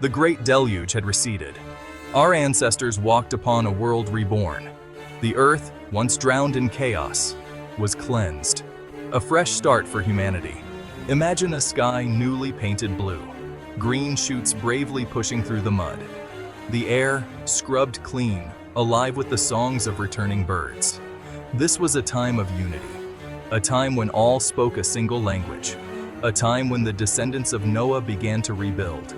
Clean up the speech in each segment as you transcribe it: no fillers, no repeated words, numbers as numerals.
The great deluge had receded. Our ancestors walked upon a world reborn. The earth, once drowned in chaos, was cleansed. A fresh start for humanity. Imagine a sky newly painted blue. Green shoots bravely pushing through the mud. The air, scrubbed clean, alive with the songs of returning birds. This was a time of unity. A time when all spoke a single language. A time when the descendants of Noah began to rebuild.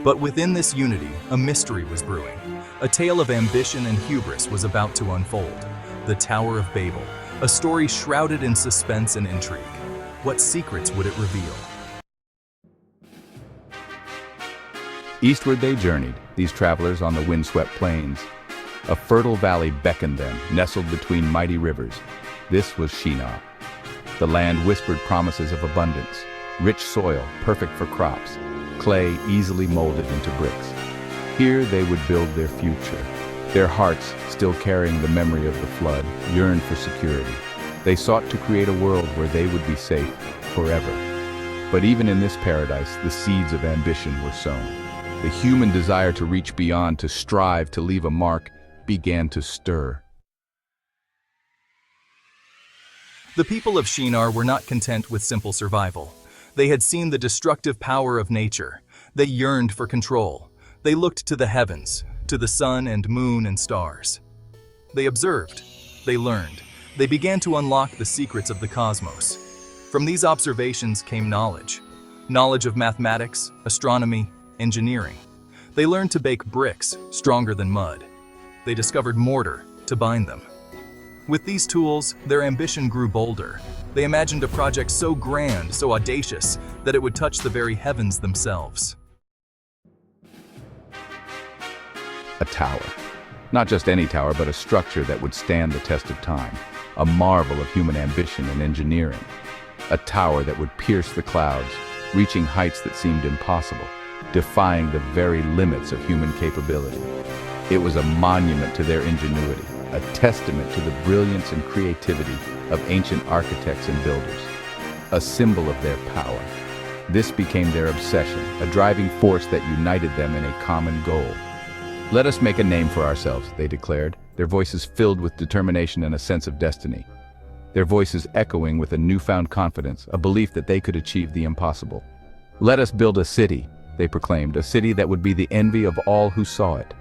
But within this unity, a mystery was brewing. A tale of ambition and hubris was about to unfold. The Tower of Babel, a story shrouded in suspense and intrigue. What secrets would it reveal? Eastward they journeyed, these travelers on the windswept plains. A fertile valley beckoned them, nestled between mighty rivers. This was Shinar. The land whispered promises of abundance, rich soil, perfect for crops, clay easily molded into bricks. Here they would build their future. Their hearts, still carrying the memory of the flood, yearned for security. They sought to create a world where they would be safe forever. But even in this paradise, the seeds of ambition were sown. The human desire to reach beyond, to strive, to leave a mark, began to stir. The people of Shinar were not content with simple survival. They had seen the destructive power of nature. They yearned for control. They looked to the heavens, to the sun and moon and stars. They observed. They learned. They began to unlock the secrets of the cosmos. From these observations came knowledge. Knowledge of mathematics, astronomy, engineering. They learned to bake bricks stronger than mud. They discovered mortar to bind them. With these tools, their ambition grew bolder. They imagined a project so grand, so audacious, that it would touch the very heavens themselves. A tower. Not just any tower, but a structure that would stand the test of time. A marvel of human ambition and engineering. A tower that would pierce the clouds, reaching heights that seemed impossible, defying the very limits of human capability. It was a monument to their ingenuity, a testament to the brilliance and creativity of ancient architects and builders, a symbol of their power. This became their obsession, a driving force that united them in a common goal. "Let us make a name for ourselves," they declared, their voices filled with determination and a sense of destiny. Their voices echoing with a newfound confidence, a belief that they could achieve the impossible. "Let us build a city," they proclaimed, "a city that would be the envy of all who saw it.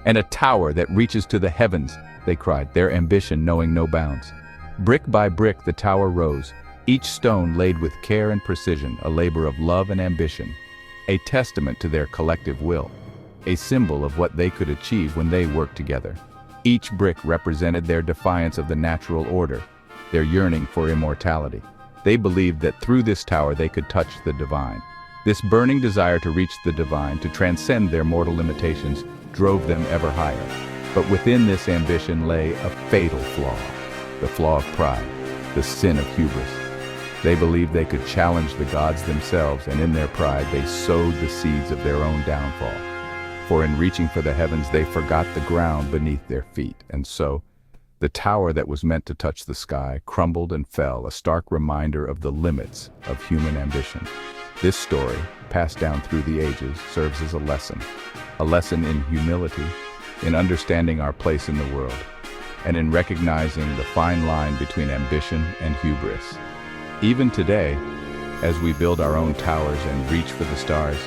And a tower that reaches to the heavens," they cried, their ambition knowing no bounds. Brick by brick the tower rose, each stone laid with care and precision, a labor of love and ambition, a testament to their collective will, a symbol of what they could achieve when they worked together. Each brick represented their defiance of the natural order, their yearning for immortality. They believed that through this tower they could touch the divine. This burning desire to reach the divine, to transcend their mortal limitations, drove them ever higher. But within this ambition lay a fatal flaw, the flaw of pride, the sin of hubris. They believed they could challenge the gods themselves, and in their pride they sowed the seeds of their own downfall. For in reaching for the heavens they forgot the ground beneath their feet, and so the tower that was meant to touch the sky crumbled and fell, a stark reminder of the limits of human ambition. This story, passed down through the ages, serves as a lesson in humility, in understanding our place in the world, and in recognizing the fine line between ambition and hubris. Even today, as we build our own towers and reach for the stars,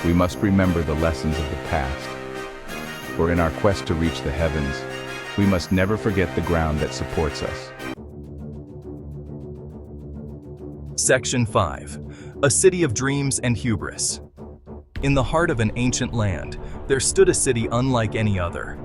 we must remember the lessons of the past. For in our quest to reach the heavens, we must never forget the ground that supports us. Section 5. A city of dreams and hubris. In the heart of an ancient land, there stood a city unlike any other.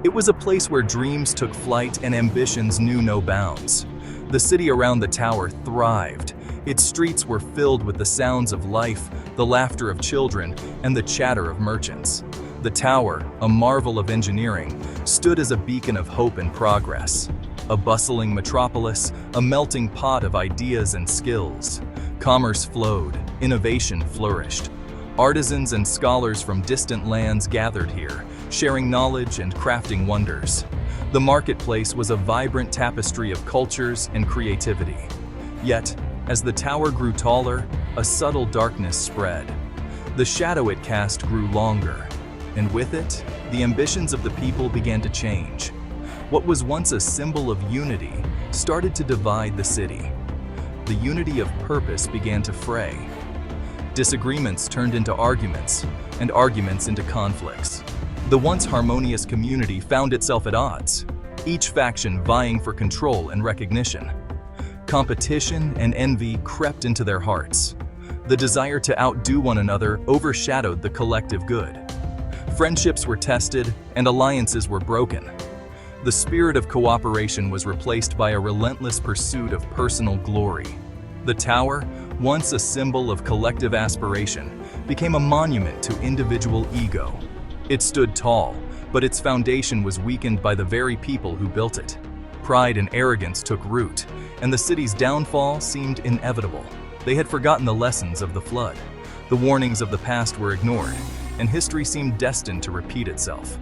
It was a place where dreams took flight and ambitions knew no bounds. The city around the tower thrived. Its streets were filled with the sounds of life, the laughter of children, and the chatter of merchants. The tower, a marvel of engineering, stood as a beacon of hope and progress. A bustling metropolis, a melting pot of ideas and skills. Commerce flowed, innovation flourished. Artisans and scholars from distant lands gathered here, sharing knowledge and crafting wonders. The marketplace was a vibrant tapestry of cultures and creativity. Yet, as the tower grew taller, a subtle darkness spread. The shadow it cast grew longer, and with it, the ambitions of the people began to change. What was once a symbol of unity started to divide the city. The unity of purpose began to fray. Disagreements turned into arguments, and arguments into conflicts. The once harmonious community found itself at odds, each faction vying for control and recognition. Competition and envy crept into their hearts. The desire to outdo one another overshadowed the collective good. Friendships were tested, and alliances were broken. The spirit of cooperation was replaced by a relentless pursuit of personal glory. The tower, once a symbol of collective aspiration, became a monument to individual ego. It stood tall, but its foundation was weakened by the very people who built it. Pride and arrogance took root, and the city's downfall seemed inevitable. They had forgotten the lessons of the flood. The warnings of the past were ignored, and history seemed destined to repeat itself.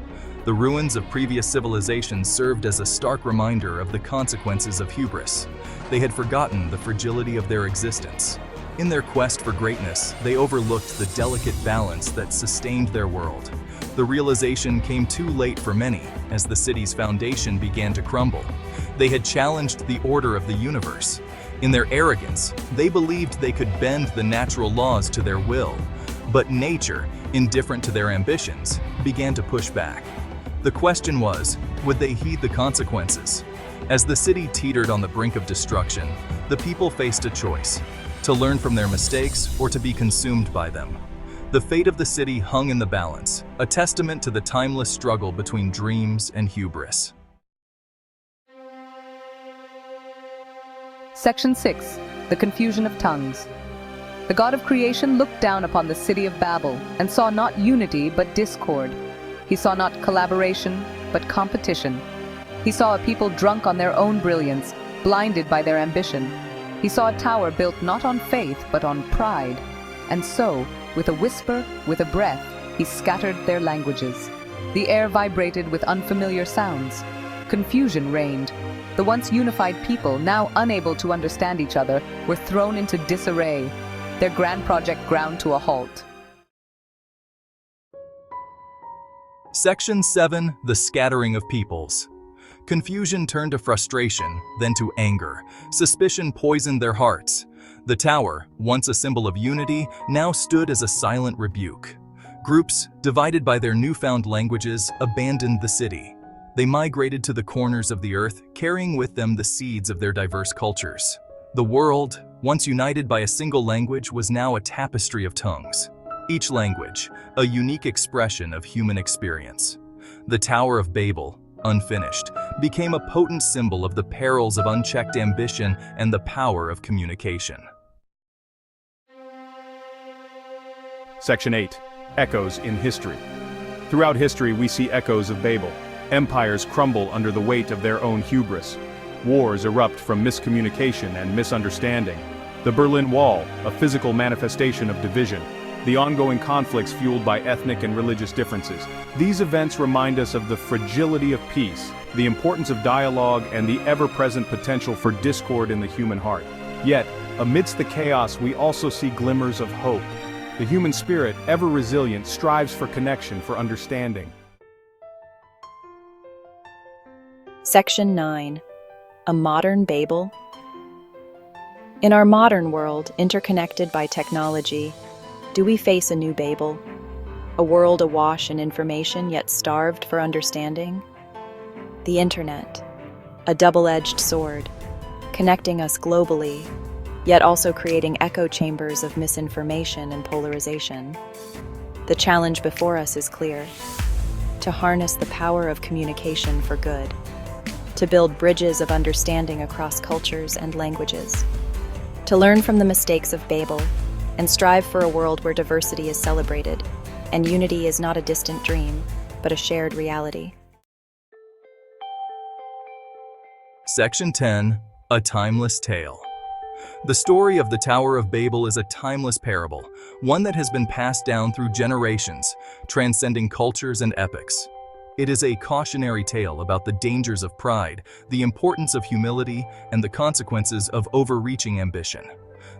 The ruins of previous civilizations served as a stark reminder of the consequences of hubris. They had forgotten the fragility of their existence. In their quest for greatness, they overlooked the delicate balance that sustained their world. The realization came too late for many, as the city's foundation began to crumble. They had challenged the order of the universe. In their arrogance, they believed they could bend the natural laws to their will. But nature, indifferent to their ambitions, began to push back. The question was, would they heed the consequences? As the city teetered on the brink of destruction, the people faced a choice: to learn from their mistakes or to be consumed by them. The fate of the city hung in the balance, a testament to the timeless struggle between dreams and hubris. Section 6. The Confusion of Tongues. The God of creation looked down upon the city of Babel and saw not unity but discord. He saw not collaboration but competition. He saw a people drunk on their own brilliance, blinded by their ambition. He saw a tower built not on faith but on pride. And so, with a whisper, with a breath, he scattered their languages. The air vibrated with unfamiliar sounds. Confusion reigned. The once unified people, now unable to understand each other, were thrown into disarray. Their grand project ground to a halt. Section 7. The Scattering of Peoples. Confusion turned to frustration, then to anger. Suspicion poisoned their hearts. The tower, once a symbol of unity, now stood as a silent rebuke. Groups, divided by their newfound languages, abandoned the city. They migrated to the corners of the earth, carrying with them the seeds of their diverse cultures. The world, once united by a single language, was now a tapestry of tongues. Each language, a unique expression of human experience. The Tower of Babel, unfinished, became a potent symbol of the perils of unchecked ambition and the power of communication. Section 8. Echoes in History. Throughout history, we see echoes of Babel. Empires crumble under the weight of their own hubris. Wars erupt from miscommunication and misunderstanding. The Berlin Wall, a physical manifestation of division. The ongoing conflicts fueled by ethnic and religious differences. These events remind us of the fragility of peace, the importance of dialogue, and the ever-present potential for discord in the human heart. Yet, amidst the chaos, we also see glimmers of hope. The human spirit, ever resilient, strives for connection, for understanding. Section 9. A Modern Babel. In our modern world, interconnected by technology, do we face a new Babel? A world awash in information yet starved for understanding? The Internet, a double-edged sword, connecting us globally, yet also creating echo chambers of misinformation and polarization. The challenge before us is clear: to harness the power of communication for good, to build bridges of understanding across cultures and languages, to learn from the mistakes of Babel, and strive for a world where diversity is celebrated, and unity is not a distant dream, but a shared reality. Section 10. A Timeless Tale. The story of the Tower of Babel is a timeless parable, one that has been passed down through generations, transcending cultures and epochs. It is a cautionary tale about the dangers of pride, the importance of humility, and the consequences of overreaching ambition.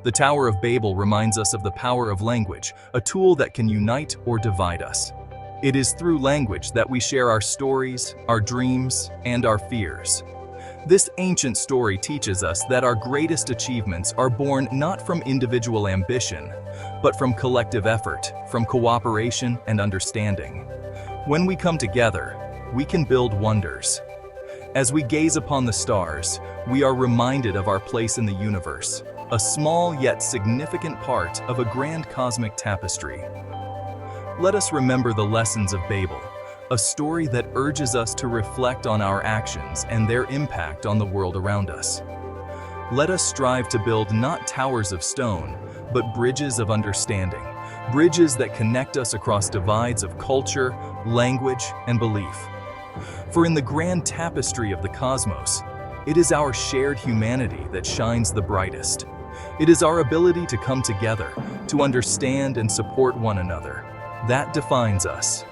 The Tower of Babel reminds us of the power of language, a tool that can unite or divide us. It is through language that we share our stories, our dreams, and our fears. This ancient story teaches us that our greatest achievements are born not from individual ambition, but from collective effort, from cooperation and understanding. When we come together, we can build wonders. As we gaze upon the stars, we are reminded of our place in the universe, a small yet significant part of a grand cosmic tapestry. Let us remember the lessons of Babel, a story that urges us to reflect on our actions and their impact on the world around us. Let us strive to build not towers of stone, but bridges of understanding, bridges that connect us across divides of culture, language, and belief. For in the grand tapestry of the cosmos, it is our shared humanity that shines the brightest. It is our ability to come together, to understand and support one another. That defines us.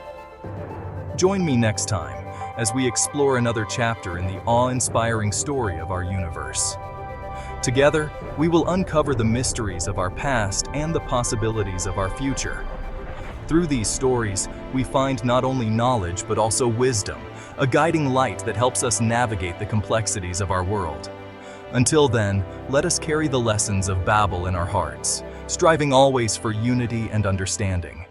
Join me next time as we explore another chapter in the awe-inspiring story of our universe. Together, we will uncover the mysteries of our past and the possibilities of our future. Through these stories, we find not only knowledge but also wisdom, a guiding light that helps us navigate the complexities of our world. Until then, let us carry the lessons of Babel in our hearts, striving always for unity and understanding.